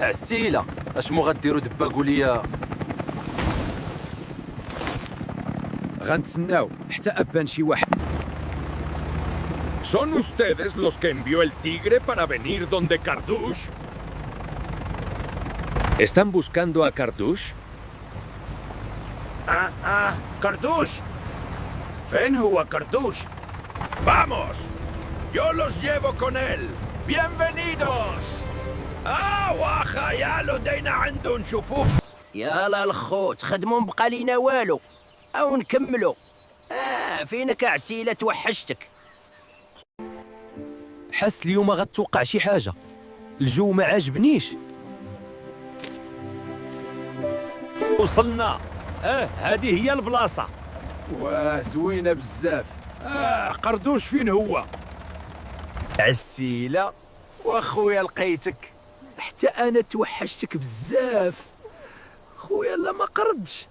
عسيلة اشمو غديروا دبا قوليا. غنتسناو حتى ابان شي واحد. ¿Son ustedes los que envió el tigre para venir donde Cardush? ¿Están buscando a Cardush? Cardush. ¿Fen huwa Cardush? ¡Vamos! ¡Yo los llevo con él! ¡Bienvenidos! واخا يالو دينا عنده نشوفوه. يالا الخوت خدموا مبقى لينا والو او نكملوا. فينك عسيلة توحشتك. حس اليوم غتوقع شي حاجة، الجو ما عاجبنيش. وصلنا. هذه هي البلاصة. واه زوينة بزاف. قردوش فين هو؟ عسيلة واخويا لقيتك. حتى انا توحشتك بزاف خويا. لا ما قردش.